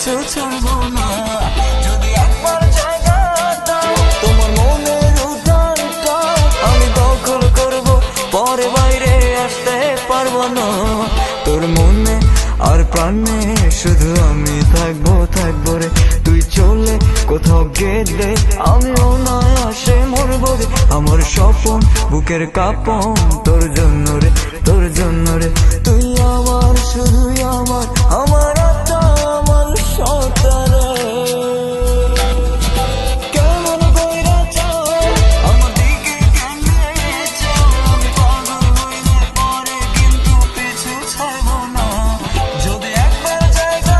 পিছু ছাড়বো না। যদি একবার জায়গা দাও তোমার মনের উদ্যানটা আমি দখল করবো, পরে বাইরে আসতে পারবো না। তোর মনে আর প্রাণে শুধু আমি থাকবো, থাকবো রে। তুই চলে কোথাও গেলে আমি অনায়াসে মরবো রে। আমার স্বপন বুকের কাঁপন তোর জন্য রে, তোর জন্য রে। তুই আমার, শুধুই আমার, আমার আত্মা, আমার সন্তান। কেমন কইরা চাও আমার দিকে, কেমনে চাও আমি পাগল হইলে পরে কিন্তু পিছু ছাড়বো না। যদি একবার জায়গা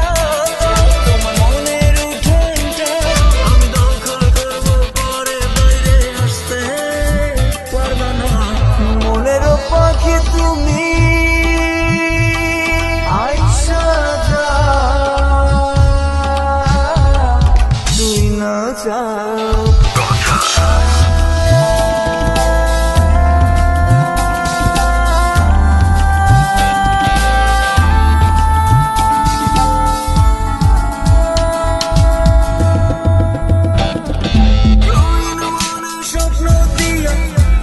দাও তোমার মনের উঠানটা আমি দখল করবো, পরে বাইরে আসতে পারবা না। মনের পাখি তুমি আইসা যা, তুই না চাও। স্বপ্ন দিয়া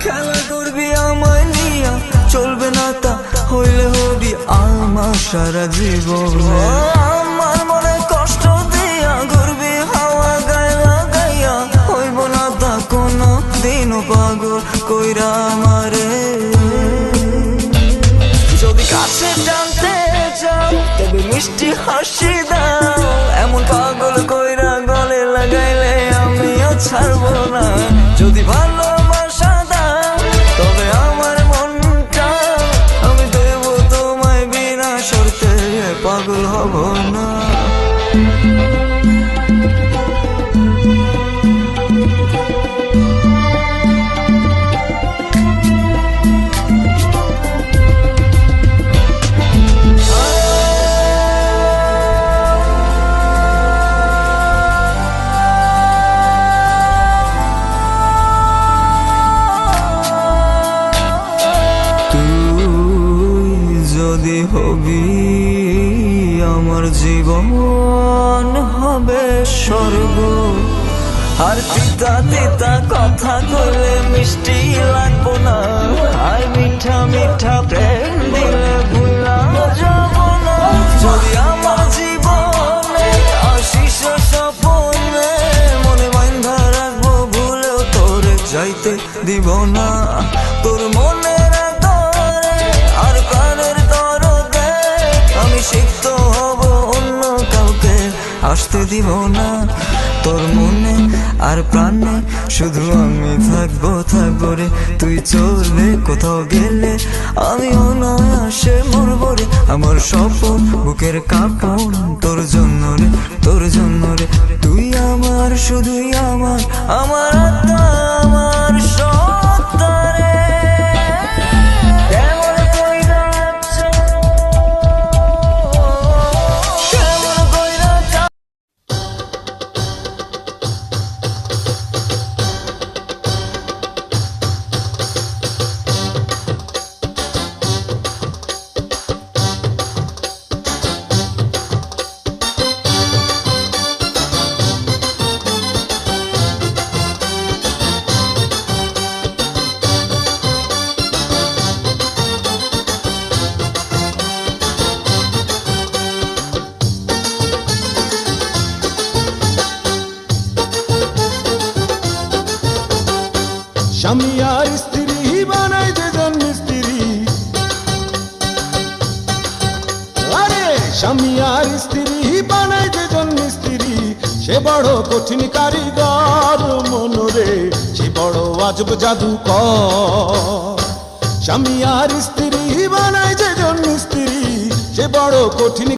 খেলা করবি আমায় নিয়া, চলবে না তা হইলে হবি আমার সারা জীবন। আমার মনে কষ্ট দিয়া ঘুরবি হাওয়া গায়ে লাগাইয়া, হইব না তা কোনো দিনও পাগল কইরা আমারে। যদি কাছে টানতে চাও তবে মিষ্টি হাসি দাও, এমন পাগল কইরা গলে লাগাইলে আমিও ছাড়বো না। যদি ভালোবাসা দাও তবে আমার মনটা আমি দেব তোমায়, বিনা শর্তে পাগল হব না। যদি হবি আমার জীবন হবে স্বর্গ, আর তিতা তিতা কথা কইলে মিষ্টি লাগবো না। আর মিঠা মিঠা প্রেম দিলে ভুলা যাব না। যদি আমার জীবনে আশিস স্বপনে মনে বান্ধা রাখবো, ভুলেও তোরে যাইতে দিব না। তোর মনের আর প্রাণের দরদে আমি সিক্ত হব, অন্য কাউকে আসতে দিব না। তোর মনে আর প্রাণে শুধু আমি থাকবো, থাকবো রে। তুই চললে কোথাও গেলে আমি অনায়াসে মরবো রে। আমার স্বপন বুকের কাঁপন তোর জন্য রে, তোর জন্য রে। তুই আমার, শুধুই আমার, আমার আত্মা, আমার সত্তা রে। স্বামী আর স্ত্রী বানাই দুজন মিস্ত্রি, আরে স্বামী আর স্ত্রী বানাই দুজন মিস্ত্রি। সে বড় কঠিন কারিগর মনরে, সে বড় আজব জাদুকর। স্বামী আর স্ত্রী বানাই দুজন মিস্ত্রি, সে বড় কঠিন